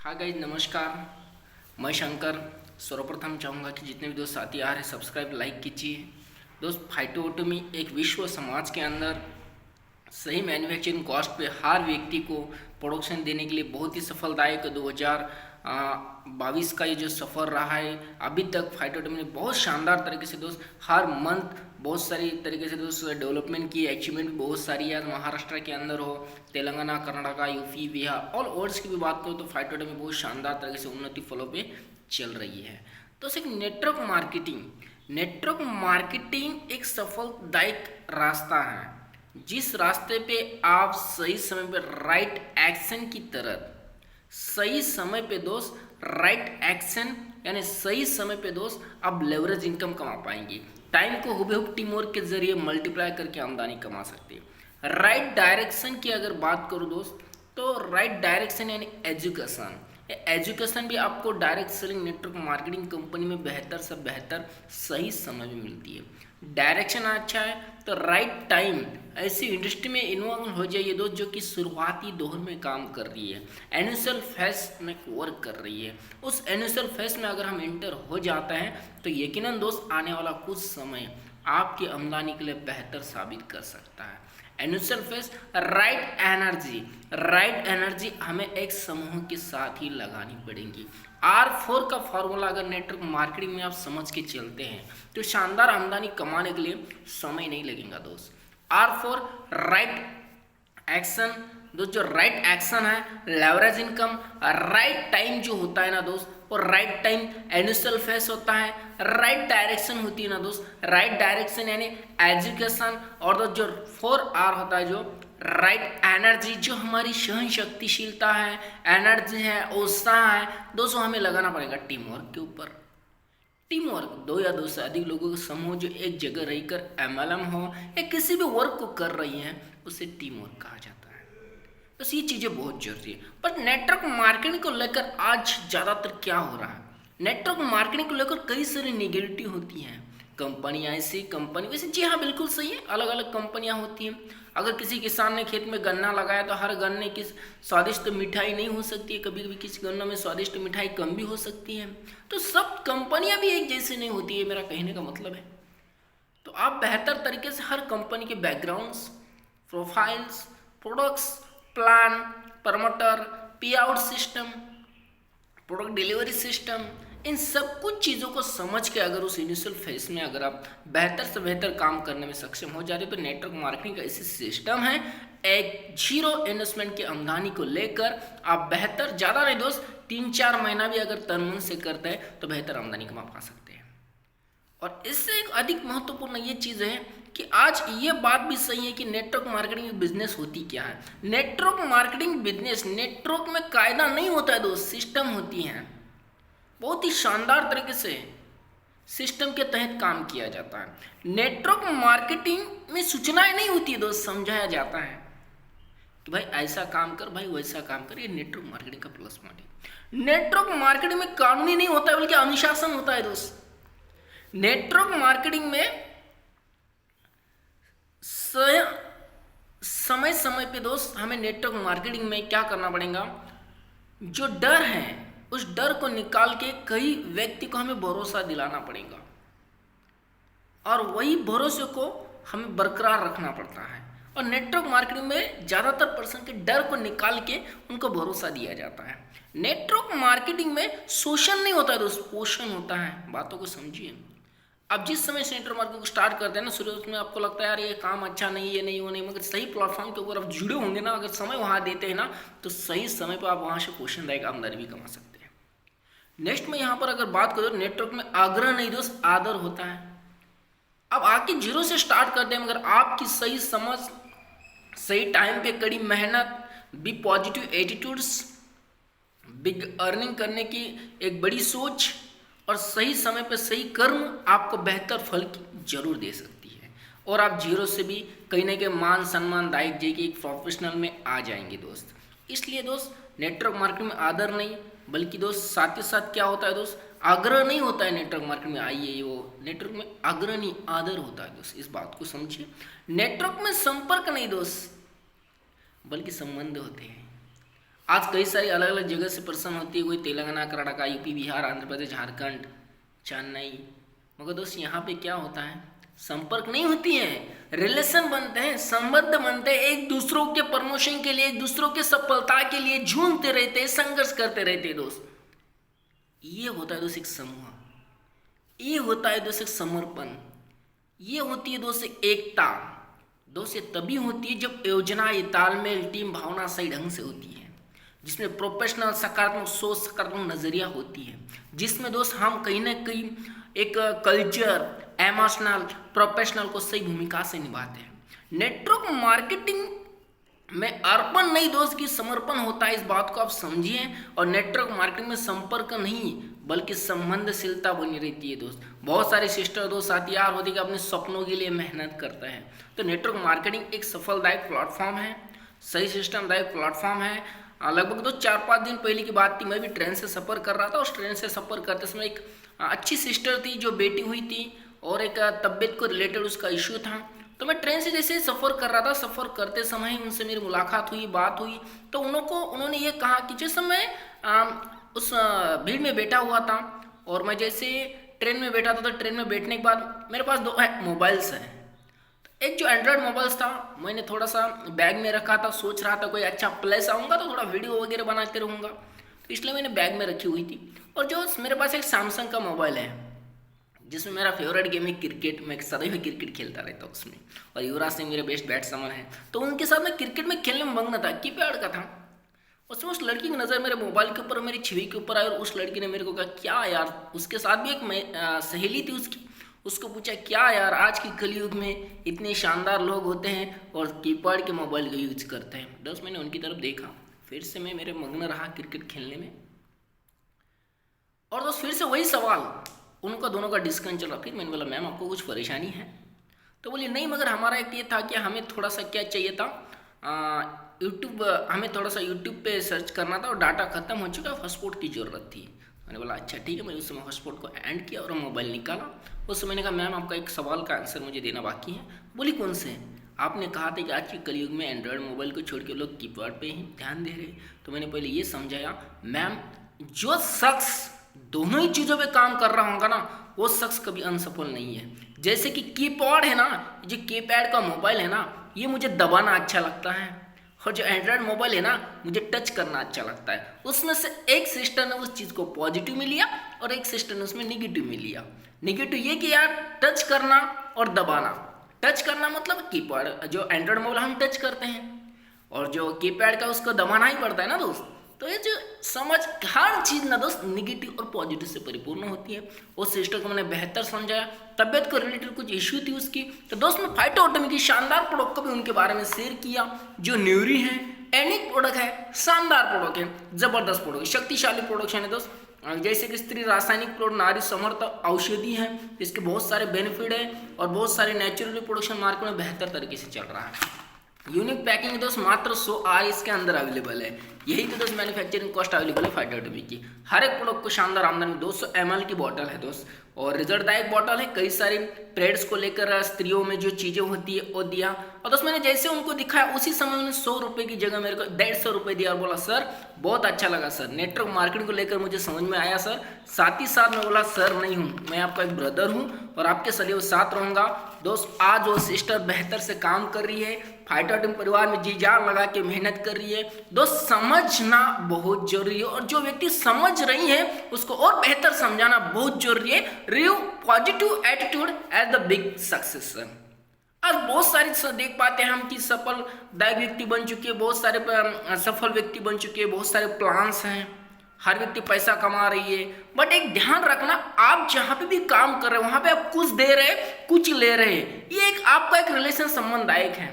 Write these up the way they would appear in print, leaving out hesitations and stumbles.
हाँ गाइज नमस्कार। मैं शंकर। सर्वप्रथम चाहूँगा कि जितने भी दोस्त साथी आ रहे हैं सब्सक्राइब लाइक कीजिए। दोस्त फाइटोटोमी एक विश्व समाज के अंदर सही मैन्युफैक्चरिंग कॉस्ट पे हर व्यक्ति को प्रोडक्शन देने के लिए बहुत ही सफलदायक 2022 का ये जो सफ़र रहा है अभी तक फाइटोटोमी ने बहुत शानदार तरीके से दोस्त हर मंथ बहुत सारी तरीके से दोस्त डेवलपमेंट की अचीवमेंट बहुत सारी है। महाराष्ट्र के अंदर हो, Telangana, Karnataka, UP, Bihar all overs की भी बात करो तो फाइटोटोमी बहुत शानदार तरीके से उन्नति फॉलो पे चल रही है। तो सिर्फ नेटवर्क मार्केटिंग एक सफलदायक रास्ता है जिस रास्ते पे आप सही समय पे राइट एक्शन की तरह सही समय पे दोस्त राइट एक्शन यानी सही समय पे दोस्त आप लेवरेज इनकम कमा पाएंगे। टाइम को हुबेहूब टीम वर्क के जरिए मल्टीप्लाई करके आमदनी कमा सकते हैं। राइट डायरेक्शन की अगर बात करूँ दोस्त तो राइट डायरेक्शन यानी एजुकेशन भी आपको direct selling network marketing company में बेहतर से बेहतर सही समय में मिलती है। डायरेक्शन अच्छा है तो राइट टाइम ऐसी इंडस्ट्री में इन्वॉल्व हो जाइए दोस्त जो कि शुरुआती दौर में काम कर रही है, इनिशियल फेज में वर्क कर रही है। उस इनिशियल फेज में अगर हम इंटर हो जाते हैं तो यकीनन दोस्त आने वाला कुछ समय आपकी आमदनी के लिए बेहतर साबित कर सकता है। इनिशियल फेज राइट एनर्जी हमें एक समूह के साथ ही लगानी पड़ेगी। R4 का फॉर्मूला अगर नेटवर्क मार्केटिंग में आप समझ के चलते हैं तो शानदार आमदनी कमाने के लिए समय नहीं लगेगा दोस्त। R4 राइट एक्शन दोस्त, जो राइट एक्शन है लेवरेज इनकम, राइट टाइम जो होता है ना दोस्त और राइट टाइम इनिशियल फेस होता है, राइट डायरेक्शन होती है ना दोस्त। राइट डायरेक्शन यानी एजुकेशन और दोस्त जो 4R होता है जो राइट एनर्जी, जो हमारी सहन शक्तिशीलता है, एनर्जी है, उत्साह है दोस्तों, हमें लगाना पड़ेगा टीम वर्क के ऊपर। टीम वर्क दो या दो से अधिक लोगों का समूह जो एक जगह रहकर MLM हो या किसी भी वर्क को कर रही हैं उसे टीम वर्क कहा जाता है। बस ये चीज़ें बहुत जरूरी है। पर नेटवर्क मार्केटिंग को लेकर आज ज़्यादातर क्या हो रहा है, नेटवर्क मार्केटिंग को लेकर कई सारी निगेटिविटी होती हैं। कंपनियाँ ऐसी कंपनी वैसे, जी हाँ बिल्कुल सही है, अलग अलग कंपनियाँ होती हैं। अगर किसी किसान ने खेत में गन्ना लगाया तो हर गन्ने की स्वादिष्ट मिठाई नहीं हो सकती है, कभी कभी किसी गन्ना में स्वादिष्ट मिठाई कम भी हो सकती है। तो सब कंपनियां भी एक जैसी नहीं होती है, मेरा कहने का मतलब है। तो आप बेहतर तरीके से हर कंपनी के backgrounds, profiles, products, plan, promoter, pay out system, product delivery system, इन सब कुछ चीज़ों को समझ के अगर उस इनिशियल फेज में अगर आप बेहतर से बेहतर काम करने में सक्षम हो जाते तो नेटवर्क मार्केटिंग का ऐसी सिस्टम है, एक जीरो इन्वेस्टमेंट की आमदनी को लेकर आप बेहतर, ज़्यादा नहीं दोस्त, 3-4 महीना भी अगर तन मन से करते हैं तो बेहतर आमदनी कमा पा सकते हैं। और इससे एक अधिक महत्वपूर्ण ये चीज़ है कि आज ये बात भी सही है कि नेटवर्क मार्केटिंग बिजनेस होती क्या है। नेटवर्क मार्केटिंग बिजनेस, नेटवर्क में कायदा नहीं होता है दोस्त, सिस्टम होती हैं। बहुत ही शानदार तरीके से सिस्टम के तहत काम किया जाता है। नेटवर्क मार्केटिंग में सूचनाएं नहीं होती है दोस्त, समझाया जाता है कि भाई ऐसा काम कर, भाई वैसा काम कर। ये नेटवर्क मार्केटिंग का प्लस पॉइंट है। नेटवर्क मार्केटिंग में कानूनी नहीं होता है बल्कि अनुशासन होता है दोस्त। नेटवर्क मार्केटिंग में समय समय पे दोस्त हमें नेटवर्क मार्केटिंग में क्या करना पड़ेगा, जो डर है उस डर को निकाल के कई व्यक्ति को हमें भरोसा दिलाना पड़ेगा और वही भरोसे को हमें बरकरार रखना पड़ता है। और नेटवर्क मार्केटिंग में ज़्यादातर पर्सन के डर को निकाल के उनको भरोसा दिया जाता है। नेटवर्क मार्केटिंग में शोषण नहीं होता है दोस्त, पोषण होता है। बातों को समझिए। अब जिस समय से नेटवर्क मार्केटिंग को स्टार्ट करते हैं ना, शुरू में आपको लगता है यार ये काम अच्छा नहीं, ये नहीं, वो नहीं, मगर सही प्लेटफॉर्म के ऊपर आप जुड़े होंगे ना, अगर समय वहाँ देते हैं ना तो सही समय पर आप वहाँ से पोषणदायक आमदनी भी कमा सकते हैं। नेक्स्ट में यहाँ पर अगर बात करो, नेटवर्क में आग्रह नहीं दोस्त, आदर होता है। अब आके जीरो से स्टार्ट करते हैं, मगर आपकी सही समझ, सही टाइम पे कड़ी मेहनत, be positive attitudes, big earning करने की एक बड़ी सोच और सही समय पे सही कर्म आपको बेहतर फल जरूर दे सकती है। और आप जीरो से भी कहीं ना कहीं मान सम्मान दायक जी की एक प्रोफेशनल में आ जाएंगे दोस्त। इसलिए दोस्त नेटवर्क मार्केटिंग में आदर नहीं बल्कि दोस्त साथ ही साथ क्या होता है दोस्त, आग्रह नहीं होता है। नेटवर्क मार्केटिंग में आइए, वो नेटवर्क में आग्रह नहीं आदर होता है दोस्त, इस बात को समझिए। नेटवर्क में संपर्क नहीं दोस्त बल्कि संबंध होते हैं। आज कई सारी अलग अलग जगह से पर्सन होती है, कोई तेलंगाना, कर्नाटका, यूपी, बिहार, आंध्र प्रदेश, झारखंड, चेन्नई। मगर दोस्त यहाँ पे क्या होता है, संपर्क नहीं होती है, रिलेशन बनते हैं, संबंध बनते हैं, एक दूसरों के प्रमोशन के लिए, एक दूसरों के सफलता के लिए झूमते रहते हैं, संघर्ष करते रहते हैं दोस्त। ये होता है दोस्त एक समूह, ये होता है दोस्त एक समर्पण, ये होती है दोस्त एक एकता। दोस्त ये तभी होती है जब योजना, ये तालमेल, टीम भावना सही ढंग से होती है, जिसमें प्रोफेशनल सकारात्मक सोच, सकारात्मक नजरिया होती है, जिसमें दोस्त हम कहीं ना कहीं एक कल्चर, इमोशनल, प्रोफेशनल को सही भूमिका से निभाते हैं। नेटवर्क मार्केटिंग में अर्पण नहीं दोस्त की समर्पण होता है, इस बात को आप समझिए। और नेटवर्क मार्केटिंग में संपर्क नहीं बल्कि संबंधशीलता बनी रहती है दोस्त। बहुत सारे सिस्टर दोस्त साथी यार होती है कि अपने सपनों के लिए मेहनत करता है। तो नेटवर्क मार्केटिंग एक सफलदायक प्लेटफॉर्म है, सही सिस्टमदायक प्लेटफॉर्म है। लगभग तो 4-5 दिन पहले की बात थी, मैं भी ट्रेन से सफ़र कर रहा था। उस ट्रेन से सफ़र करते समय एक अच्छी सिस्टर थी जो बेटी हुई थी और एक तबीयत को रिलेटेड उसका इशू था। तो मैं ट्रेन से जैसे सफ़र कर रहा था, सफ़र करते समय उनसे मेरी मुलाकात हुई, बात हुई। तो उन्होंने ये कहा कि जैसे मैं उस भीड़ में बैठा हुआ था और मैं जैसे ट्रेन में बैठा था, तो ट्रेन में बैठने के बाद मेरे पास 2 मोबाइल्स हैं। एक जो एंड्रॉयड मोबाइल्स था मैंने थोड़ा सा बैग में रखा था, सोच रहा था कोई अच्छा प्लेस आऊँगा तो थोड़ा वीडियो वगैरह बनाते रहूँगा, तो इसलिए मैंने बैग में रखी हुई थी। और जो मेरे पास एक सैमसंग का मोबाइल है जिसमें मेरा फेवरेट गेम है क्रिकेट, मैं सदैव क्रिकेट खेलता रहता हूँ उसमें, और युवराज सिंह मेरे बेस्ट बैट्समैन है, तो उनके साथ मैं क्रिकेट में खेलने में मग्न था। कीपैड का था। उसमें उस लड़की की नज़र मेरे मोबाइल के ऊपर, मेरी छवि के ऊपर आई, और उस लड़की ने मेरे को कहा क्या यार, उसके साथ भी एक सहेली थी उसकी, उसको पूछा क्या यार आज के कलयुग में इतने शानदार लोग होते हैं और कीपैड के मोबाइल का यूज करते हैं। दोस्त मैंने उनकी तरफ देखा, फिर से मैं मेरे मग्न रहा क्रिकेट खेलने में। और दोस्त फिर से वही सवाल, उनका दोनों का डिस्कशन चल रहा। फिर मैंने बोला मैम आपको कुछ परेशानी है? तो बोली नहीं, मगर हमारा एक ये था कि हमें थोड़ा सा क्या चाहिए था, यूट्यूब, हमें थोड़ा सा यूट्यूब पे सर्च करना था और डाटा खत्म हो चुका, हॉटस्पॉट की ज़रूरत थी। मैंने बोला अच्छा ठीक है। मैंने उस समय हॉटस्पॉट को एंड किया और मोबाइल निकाला। उस समय मैंने कहा मैम आपका एक सवाल का आंसर मुझे देना बाकी है। बोली कौन से? आपने कहा था कि आज के कलयुग में एंड्रॉयड मोबाइल को छोड़ के लोग कीपैड पे ही ध्यान दे रहे। तो मैंने पहले ये समझाया मैम, जो शख्स दोनों ही चीज़ों पे काम कर रहा होगा ना, वो शख्स कभी अनसफल नहीं है। जैसे कि कीपैड है ना, जो कीपैड का मोबाइल है ना, ये मुझे दबाना अच्छा लगता है, और जो एंड्रॉयड मोबाइल है ना, मुझे टच करना अच्छा लगता है। उसमें से एक सिस्टर ने उस चीज़ को पॉजिटिव में लिया और एक सिस्टर ने उसमें निगेटिव में लिया। निगेटिव ये कि यार टच करना और दबाना। टच करना मतलब कीपैड, जो एंड्रॉयड मोबाइल हम टच करते हैं, और जो कीपैड का उसको दबाना ही पड़ता है ना दोस्त। तो ये जो समझ, हर चीज़ ना दोस्त निगेटिव और पॉजिटिव से परिपूर्ण होती है। उस सिस्टर को मैंने बेहतर समझाया। तबियत को रिलेटेड कुछ इश्यू थी उसकी, तो दोस्त मैं फाइटोटॉमी की शानदार प्रोडक्ट को भी उनके बारे में शेयर किया। जो न्यूरी है, एनिक प्रोडक्ट है, शानदार प्रोडक्ट है, जबरदस्त प्रोडक्ट, शक्तिशाली प्रोडक्शन है दोस्त। जैसे कि स्त्री रासायनिक प्रोडक्ट, नारी समर्थ औषधि है, इसके बहुत सारे बेनिफिट है और बहुत सारे नेचुरल प्रोडक्शन मार्केट में बेहतर तरीके से चल रहा है। यूनिक पैकिंग दोस्त मात्र 100 आर इसके अंदर अवेलेबल है। यही तो दोस्त मैन्युफैक्चरिंग कॉस्ट अवेलेबल है फाइटोटॉमी की। हर एक प्रोडक्ट को शानदार आमदनी। 200 ml की बॉटल है दोस्त, और रिजल्टदायक बॉटल है। कई सारी प्रेड्स को लेकर स्त्रियों में जो चीज़ें होती है वो दिया। और दोस्त मैंने जैसे उनको दिखाया उसी समय उन्होंने 100 रुपये की जगह मेरे को 150 रुपये दिया और बोला सर बहुत अच्छा लगा सर, नेटवर्क मार्केटिंग को लेकर मुझे समझ में आया सर। साथ ही साथ मैं बोला सर नहीं हूँ, मैं आपका एक ब्रदर हूँ और आपके सदैव साथ रहूँगा। दोस्त आज वो सिस्टर बेहतर से काम कर रही है, फाइटोटॉमी परिवार में जी जान लगा के मेहनत कर रही है। दोस्त समझना बहुत जरूरी है, और जो व्यक्ति समझ रही है उसको और बेहतर समझाना बहुत जरूरी है। Review positive attitude as the big success. आज बहुत सारे देख पाते हैं हम कि सफलदायक व्यक्ति बन चुके हैं, बहुत सारे सफल व्यक्ति बन चुके हैं, बहुत सारे प्लान्स हैं, हर व्यक्ति पैसा कमा रही है। बट एक ध्यान रखना, आप जहाँ पे भी काम कर रहे हो वहाँ पे आप कुछ दे रहे कुछ ले रहे, ये एक आपका एक रिलेशन संबंधदायक है।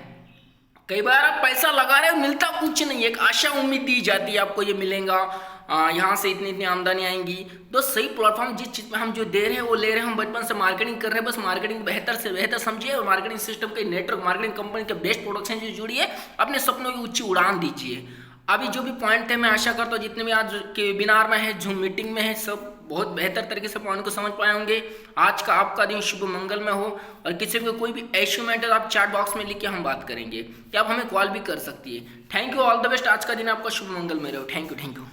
कई बार आप पैसा लगा रहे हो मिलता कुछ नहीं है, एक आशा उम्मीद दी जाती है आपको ये मिलेगा, यहाँ से इतनी इतनी आमदनी आएंगी। तो सही प्लेटफॉर्म जिस चीज़ में हम जो दे रहे हैं वो ले रहे हैं। हम बचपन से मार्केटिंग कर रहे हैं, बस मार्केटिंग बेहतर से बेहतर समझिए और मार्केटिंग सिस्टम के नेटवर्क मार्केटिंग कंपनी के बेस्ट प्रोडक्शन से जुड़िए, अपने सपनों की ऊंची उड़ान दीजिए। अभी जो भी पॉइंट थे मैं आशा करता हूँ जितने भी आज के वेबिनार में है, जूम मीटिंग में है, सब बहुत बेहतर तरीके से पॉइंट को समझ पाए होंगे। आज का आपका दिन शुभ मंगल में हो और किसी को कोई भी इश्यू में है तो आप चैट बॉक्स में लिख के हम बात करेंगे या आप हमें कॉल भी कर सकती है। Thank you, all the best. आज का दिन आपका शुभ मंगल में रहो। Thank you.